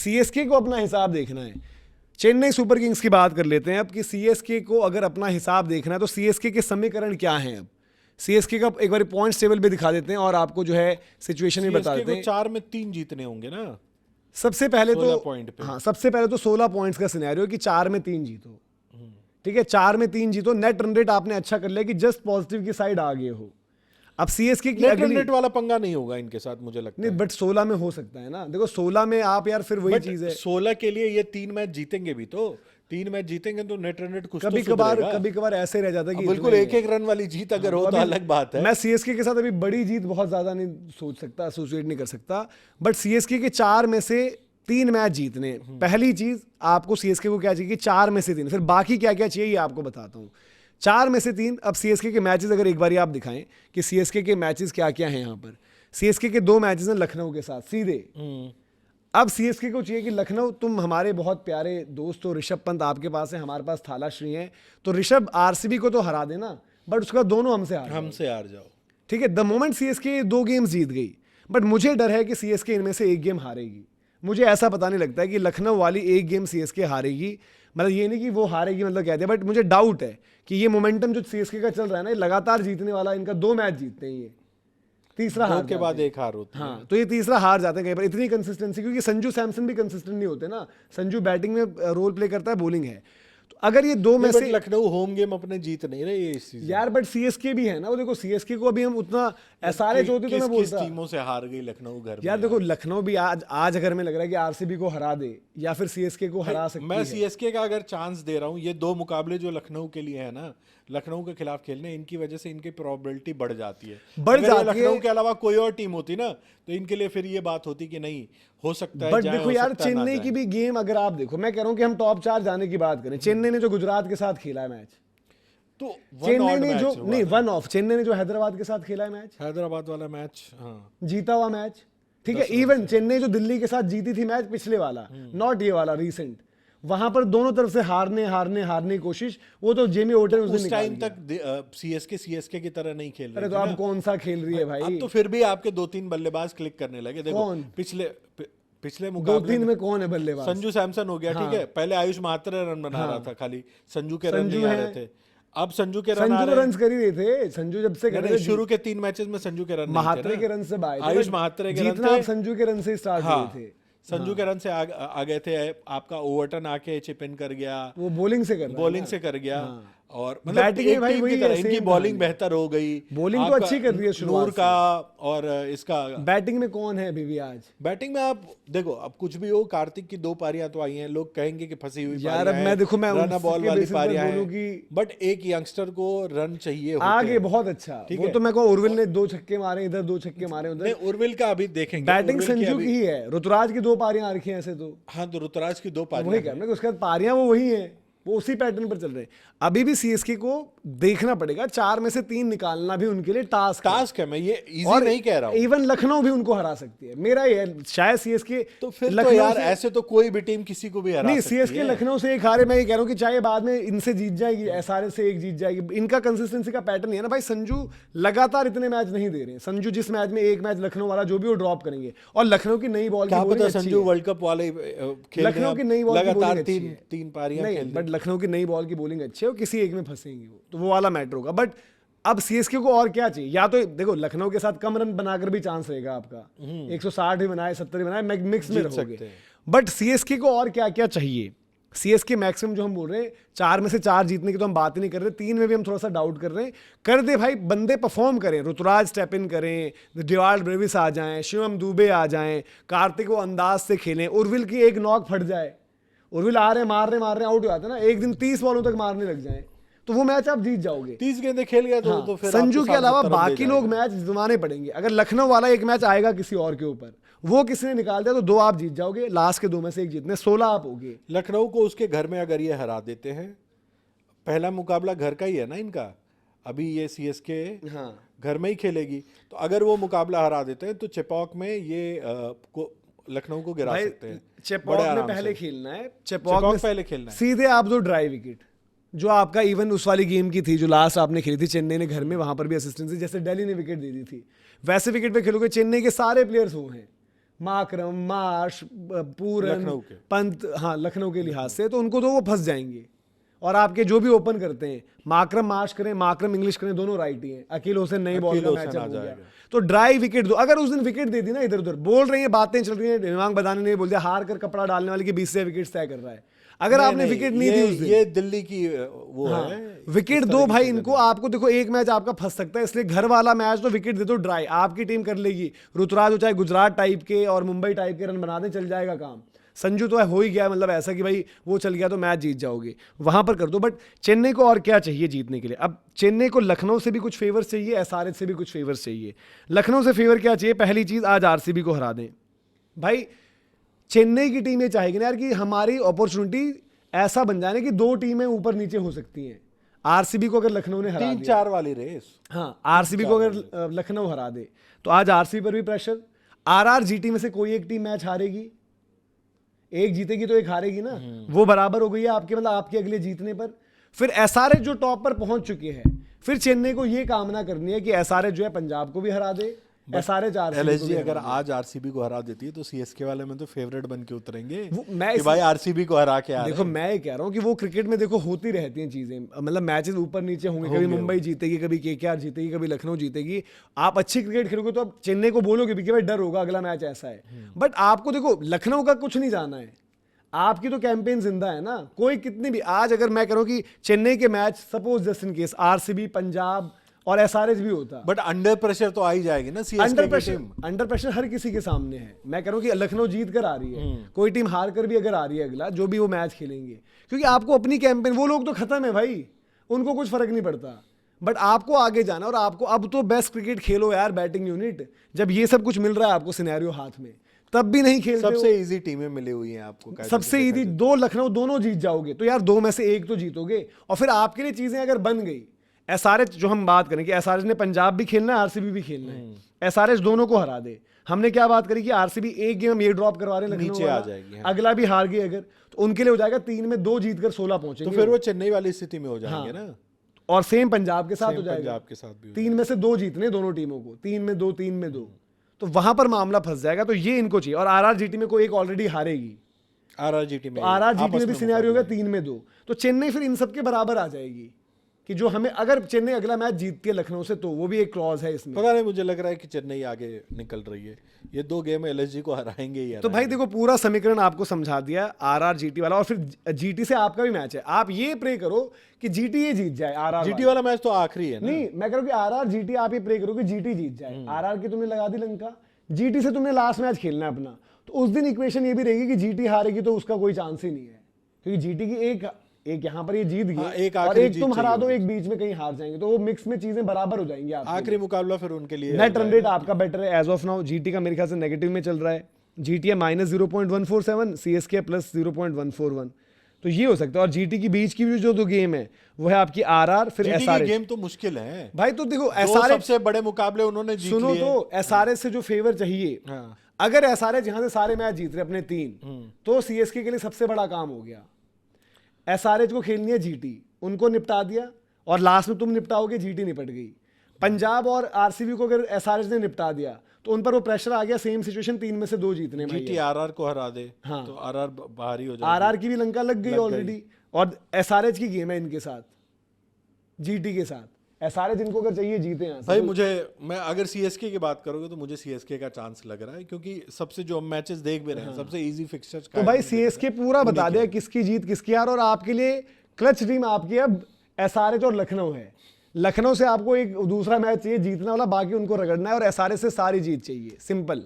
CSK को अपना हिसाब देखना है। चेन्नई सुपर किंग्स की बात कर लेते हैं अब कि सीएसके को अगर अपना हिसाब देखना है तो सीएसके के समीकरण क्या हैं। अब सीएसके का एक बार पॉइंट्स टेबल पे दिखा देते हैं और आपको जो है सिचुएशन भी बता देते हैं। 4 में 3 जीतने होंगे ना सबसे पहले तो 16 पॉइंट पे। हाँ, सबसे पहले तो 16 पॉइंट्स का सिनेरियो कि 4 में 3 जीतो। ठीक है, 4 में 3 जीतो, नेट रन रेट आपने अच्छा कर लिया कि जस्ट पॉजिटिव की साइड आ गए हो। अब सीएसके की नेट रन रेट वाला पंगा नहीं होगा इनके साथ मुझे लगता है। नहीं, बट 16 में हो सकता है ना। देखो 16 में आप यार फिर वही चीज है, 16 के लिए ये 3 मैच जीतेंगे भी तो 3 मैच जीतेंगे तो नेट रन रेट कुछ कभी कभार ऐसे रह जाता है कि बिल्कुल एक एक रन वाली जीत अगर हो तो अलग बात है। मैं सीएसके के साथ अभी बड़ी जीत बहुत ज्यादा नहीं सोच सकता, एसोसिएट नहीं कर सकता, बट सीएसके के 4 में से 3 मैच जीतने। पहली चीज आपको सीएसके को क्या चाहिए कि 4 में से 3, फिर बाकी क्या क्या चाहिए ये आपको बताता हूँ। 4 में से 3। अब सीएसके के मैचेस अगर एक बारी आप दिखाएं कि सीएसके के मैचेस क्या क्या हैं यहाँ पर। सीएसके के 2 मैचेस हैं लखनऊ के साथ सीधे। अब सीएसके को चाहिए कि लखनऊ, तुम हमारे बहुत प्यारे दोस्त हो, ऋषभ पंत आपके पास है, हमारे पास थालाश्री हैं, तो ऋषभ आरसीबी को तो हरा देना, बट उसका दोनों हमसे हार जाओ। ठीक है, द मोमेंट सीएसके 2 गेम्स जीत गई, बट मुझे डर है कि सीएसके इनमें से एक गेम हारेगी। मुझे ऐसा पता नहीं लगता है कि लखनऊ वाली एक गेम सीएसके हारेगी। मतलब ये नहीं कि वो हारेगी मतलब कहते हैं, बट मुझे डाउट है कि ये मोमेंटम जो सीएसके का चल रहा है ना, लगातार जीतने वाला, इनका 2 मैच जीतते हैं, ये तीसरा हार के बाद एक हार होती है। हाँ, तो ये तीसरा हार जाते हैं कहीं पर। इतनी कंसिस्टेंसी, क्योंकि संजू सैमसन भी कंसिस्टेंट नहीं होते ना। संजू बैटिंग में रोल प्ले करता है, बॉलिंग है, तो अगर ये 2 में से लखनऊ होम गेम अपने जीत नहीं रही है इस सीजन यार, बट सीएसके भी है ना। वो देखो सीएसके को अभी हम उतना एसआरएच होती तो मैं बोलता, टीमों से हार गई लखनऊ घर में। यार देखो लखनऊ भी आज अगर में लग रहा है कि आरसीबी को हरा दे या फिर सीएसके को हरा सकती है। मैं सीएसके का अगर चांस दे रहा हूँ, ये 2 मुकाबले जो लखनऊ के लिए है ना, लखनऊ के खिलाफ खेलने, इनकी वजह से इनकी प्रोबेबिलिटी बढ़ जाती है। लखनऊ के अलावा कोई और टीम होती ना तो इनके लिए फिर ये बात होती कि नहीं हो सकता है। बट देखो यार, चेन्नई की भी गेम अगर आप देखो, मैं कह रहा हूँ कि हम टॉप 4 जाने की बात करें, चेन्नई ने जो गुजरात के साथ खेला है मैच, तो चेन्नई ने जो नहीं 1 ऑफ, चेन्नई ने जो हैदराबाद के साथ खेला है मैच, हैदराबाद वाला मैच, हाँ, जीता हुआ मैच, ठीक है। इवन चेन्नई जो दिल्ली के साथ जीती थी मैच पिछले वाला, नॉट ये वाला रीसेंट, वहां पर दोनों तरफ से हारने की कोशिश, वो तो जेमी ओटन उस टाइम तक सीएसके की तरह नहीं खेल रही। अरे तो अब कौन सा खेल रही है भाई? अब तो फिर भी आपके 2-3 बल्लेबाज क्लिक करने लगे। देखो पिछले मुकाबले में कौन है बल्लेबाज? संजू सैमसन हो गया, ठीक है। पहले आयुष महात्रे रन बना रहा था, खाली संजू के रन नहीं आ रहे थे। अब संजू के रन कर ही रहे थे। संजू जब से कर रहे थे, शुरू के 3 मैचेस में संजू के रन, महात्रे के रन से आयुष महात्रे के रन थे, संजू के रन से स्टार्ट हुए थे। संजू के रन से आ गए थे। आपका ओवरटन आके चिप इन कर गया, वो बॉलिंग से कर गया। और मतलब बैटिंग में भाई वही है, इनकी बॉलिंग बेहतर हो गई। बॉलिंग तो अच्छी कर रही है नूर का, और इसका बैटिंग में कौन है अभी आज? बैटिंग में आप देखो, अब कुछ भी हो, कार्तिक की 2 पारियां तो आई हैं, लोग कहेंगे कि फंसी हुई यार। अब मैं देखो, मैं रन बॉल वाली पारियां हैं, बट एक यंगस्टर को रन चाहिए आगे बहुत अच्छा। वो तो मैं कहूँ उर्विल ने 2 छक्के मारे इधर, 2 छक्के मारे उधर। उर्विल का अभी देखेंगे, बैटिंग संजू की ही है। ऋतुराज की 2 पारियां आ रखी हैं ऐसे तो। हाँ, तो ऋतुराज की 2 पारियां, वही कहना, उसके बाद पारियां वो वही है, वो उसी पैटर्न पर चल रहे हैं। अभी भी सीएसके को देखना पड़ेगा, 4 में से 3 निकालना भी उनके लिए टास्क है। मैं ये इजी नहीं कह रहा हूं। इवन लखनऊ भी उनको हरा सकती है, मेरा ये शायद सीएसके तो फिर तो यार ऐसे तो कोई भी टीम किसी को भी हरा नहीं। सीएसके लखनऊ से एक हारे, मैं ये कह रहा हूं कि चाहे बाद में इनसे जीत जाएगी, एसआरएच से एक जीत जाएगी, इनका कंसिस्टेंसी का पैटर्न है ना भाई। संजू लगातार इतने मैच नहीं दे रहे हैं। संजू जिस मैच में एक मैच लखनऊ वाला जो भी वो ड्रॉप करेंगे, और लखनऊ की नई बॉल की संजू वर्ल्ड कप वाले लखनऊ की नई बॉल लगातार 3 पारियां खेल, बट लखनऊ की नई बॉल की बॉलिंग अच्छी है, और किसी एक में फंसेंगे तो वो वाला मैटर होगा। बट अब सीएसके को और क्या चाहिए? या तो देखो लखनऊ के साथ कम रन बनाकर भी चांस रहेगा आपका, 160 भी बनाए, 70 भी बनाए, मिक्स में रहोगे। बट सीएसके को और क्या क्या चाहिए? सीएसके मैक्सिमम जो हम बोल रहे हैं 4 में से 4 जीतने की तो हम बात ही नहीं कर रहे, 3 में भी हम थोड़ा सा डाउट कर रहे हैं। कर दे भाई, बंदे परफॉर्म करें, ऋतुराज स्टेप इन करें, डिवाल्ड ब्रेविस आ जाएं, शिवम दुबे आ जाएं, कार्तिक वो अंदाज से खेलें, उर्विल की एक नॉक फट जाए, उर्विल आ रहे मार रहे आउट हो जाते ना, एक दिन 30 बॉलों तक मारने लग जाए, तो वो मैच आप जीत जाओगे। 30 गेंदें खेल गया तो फिर संजू के अलावा बाकी लोग मैच जितवाने पड़ेंगे। अगर लखनऊ वाला एक मैच आएगा किसी और के ऊपर, वो किसी ने निकाल दिया तो 2 आप जीत जाओगे, लास्ट के 2 में से 1 जीतने, 16 आप होगे। लखनऊ को उसके घर में अगर ये हरा देते हैं, पहला मुकाबला घर का ही है ना इनका, अभी ये सीएसके घर में ही खेलेगी, तो अगर वो मुकाबला हरा देते हैं तो चेपॉक में ये लखनऊ को गिरा सकते हैं। चेपॉक में पहले खेलना है, चेपॉक में पहले खेलना है, सीधे आप दो ड्राई विकेट, जो आपका इवन उस वाली गेम की थी जो लास्ट आपने खेली थी चेन्नई ने घर में, वहां पर भी असिस्टेंसी जैसे दिल्ली ने विकेट दे दी थी, वैसे विकेट पे खेलोगे। चेन्नई के सारे प्लेयर्स वो हैं, माकरम, माश, पूरन, लखनऊ के। पंत, हाँ लखनऊ के लिहाज से, तो उनको तो वो फंस जाएंगे। और आपके जो भी ओपन करते हैं, माकरम माश करें, माकरम इंग्लिश करें, दोनों राइट ही हैं। अकील हुसैन नई बॉल का मैचअप हो गया, तो ड्राई विकेट दो। अगर उस दिन विकेट दे दी ना, इधर उधर बोल रही है, बातें चल रही है, दिमाग बदाने ने बोल दिया हार कर कपड़ा डालने वाले की 20 से विकेट तय कर रहा है। अगर आपने विकेट नहीं दी उस दिन, ये दिल्ली की वो है, विकेट दो भाई इनको। आपको देखो एक मैच आपका फंस सकता है, इसलिए घर वाला मैच तो विकेट दे दो ड्राई, आपकी टीम कर लेगी। ऋतुराज हो चाहे गुजरात टाइप के और मुंबई टाइप के रन बना दें, चल जाएगा काम। संजू तो हो ही गया, मतलब ऐसा कि भाई वो चल गया तो मैच जीत जाओगे, वहां पर कर दो। बट चेन्नई को और क्या चाहिए जीतने के लिए? अब चेन्नई को लखनऊ से भी कुछ फेवर्स चाहिए, एसआरएच से भी कुछ फेवर्स चाहिए। लखनऊ से फेवर क्या चाहिए? पहली चीज, आज आरसीबी को हरा दें। भाई चेन्नई की टीम ये चाहेगी ना यार कि हमारी अपॉर्चुनिटी ऐसा बन जाए कि दो टीमें ऊपर नीचे हो सकती हैं। आरसीबी को अगर लखनऊ ने हरा 3-4 वाली रेस, हाँ आरसीबी को अगर लखनऊ हरा दे तो आज आरसीबी पर भी प्रेशर। आरआर जीटी में से कोई एक टीम मैच हारेगी, एक जीतेगी तो एक हारेगी ना, वो बराबर हो गई है आपके, मतलब आपके अगले जीतने पर। फिर एसआरएच जो टॉप पर पहुंच चुके हैं, फिर चेन्नई को ये कामना करनी है कि एसआरएच जो है पंजाब को भी हरा दे, एसआरएच एलएसजी अगर आज आरसीबी को हरा देती है तो सीएसके वाले में तो फेवरेट बन के उतरेंगे मैं कि भाई आरसीबी को हरा के आ देखो, मैं ये कह रहा हूँ कि वो क्रिकेट में देखो होती रहती हैं चीजें, मतलब मैचेस ऊपर नीचे होंगे, कभी मुंबई जीतेगी, कभी केकेआर जीतेगी, कभी लखनऊ जीतेगी। आप अच्छी क्रिकेट खेलोगे तो आप चेन्नई को बोलोगे भी कि भाई डर होगा, अगला मैच ऐसा है। बट आपको देखो लखनऊ का कुछ नहीं जाना है, आपकी तो कैंपेन जिंदा है ना। कोई कितनी भी, आज अगर मैं कह रहा हूं कि चेन्नई के match suppose just in case RCB, Punjab और एसआरएच भी होता, बट अंडर प्रेशर तो आ ही जाएगी ना सीएसके की टीम। अंडर प्रेशर हर किसी के सामने है। मैं कह रहा हूं कि लखनऊ जीत कर आ रही है, कोई टीम हार कर भी अगर आ रही है अगला जो भी वो मैच खेलेंगे, क्योंकि आपको अपनी कैंपेन, वो लोग तो खत्म है भाई, उनको कुछ फर्क नहीं पड़ता। बट आपको आगे जाना, और आपको अब तो बेस्ट क्रिकेट खेलो यार बैटिंग यूनिट, जब ये सब कुछ मिल रहा है आपको सिनेरियो हाथ में, तब भी नहीं खेलते। सबसे इजी टीमें मिली हुई हैं आपको, सबसे इजी दो लखनऊ, दोनों जीत जाओगे तो यार दो में से एक तो जीतोगे। और फिर आपके लिए चीजें अगर बन गई, एसआरएच जो हम बात करें कि एसआरएच ने पंजाब भी खेलना है, आरसीबी भी खेलना है, एसआरएच दोनों को हरा दे। हमने क्या बात करी कि आरसीबी एक गेम ये ड्रॉप करवा रहे हैं, नीचे आ जाएगी, अगला भी हार गई अगर, तो उनके लिए हो जाएगा 3 में 2 जीत कर 16 पहुंचेंगे, तो फिर वो चेन्नई वाली स्थिति में हो जाएंगे ना। और सेम पंजाब के साथ हो जाएगा, पंजाब के साथ भी 3 में से 2 जीतने दोनों टीमों को, 3 में 2, 3 में 2, तो वहां पर मामला फंस जाएगा। तो ये इनको चाहिए। और आरआरजीटी में कोई एक ऑलरेडी हारेगी, आरआरजीटी में, आरआरजीटी में भी सिनेरियो होगा 3 में 2, तो चेन्नई फिर इन सब के बराबर आ जाएगी कि जो हमें, अगर चेन्नई अगला मैच जीतती है लखनऊ से तो वो भी एक क्लॉज है इसमें। पता नहीं, मुझे लग रहा है कि चेन्नई आगे निकल रही है, ये 2 गेम एलएसजी को हराएंगे ही। तो भाई देखो पूरा समीकरण आपको समझा दिया आरआरजीटी वाला, और फिर जीटी से आपका भी मैच है। आप ये प्रे करो कि जीटी ये जीत जाए। आरआर जीटी वाला मैच तो आखिरी है ना? नहीं, मैं कह रहा हूं कि आरआरजीटी, आप ये प्रे करो कि जीटी जीत जाए। आरआर की तुमने लगा दी लंका, जीटी से तुमने लास्ट मैच खेलना है अपना, तो उस दिन इक्वेशन ये भी रहेगी कि जीटी हारेगी तो उसका कोई चांस ही नहीं है, क्योंकि जीटी की एक यहाँ पर ये जीत गई, और एक तुम हरा दो, एक बीच में कहीं हार जाएंगे, तो वो मिक्स में चीजें बराबर हो जाएंगी। आखिरी मुकाबला फिर उनके लिए। नेट रन रेट आपका बेटर है एज ऑफ नाउ, जीटी का मेरे ख्याल से नेगेटिव में चल रहा है, जीटी है -0.147, सीएसके +0.141, तो ये हो सकता है। और जीटी की बीच की भी जो 2 गेम है वो है आपकी आरआर, फिर एसआरएच। गेम तो मुश्किल है भाई, तो देखो एसआरएच सबसे बड़े मुकाबले उन्होंने जीत लिए। सुनो तो एसआरएच से जो फेवर चाहिए, अगर एसआरएच यहां से सारे मैच जीत रहे अपने 3, तो सीएसके के लिए सबसे बड़ा काम हो गया। एसआरएच को खेलनी है जीटी, उनको निपटा दिया, और लास्ट में तुम निपटाओगे, जीटी निपट गई। पंजाब और आरसीबी को अगर एसआरएच ने निपटा दिया तो उन पर वो प्रेशर आ गया, सेम सिचुएशन, 3 में से 2 जीतने। जीटी आरआर को हरा दे, हाँ, तो आरआर बाहर ही हो जाएगी। आरआर की भी लंका लग गई ऑलरेडी, और एसआरएच की गेम है इनके साथ, जीटी के साथ। एसआरएच इनको अगर चाहिए जीते हैं भाई। मैं अगर सीएसके की बात करोगे तो मुझे सीएसके का चांस लग रहा है, क्योंकि सबसे जो मैचेस देख भी रहे हैं, सबसे इजी फिक्सचर्स तो भाई सीएसके पूरा बता दिया किसकी जीत किसकी हार, और आपके लिए क्लच टीम आपकी अब एसआरएच और लखनऊ है। लखनऊ से आपको एक दूसरा मैच चाहिए जीतना वाला, बाकी उनको रगड़ना है, और एसआरएच से सारी जीत चाहिए, सिंपल।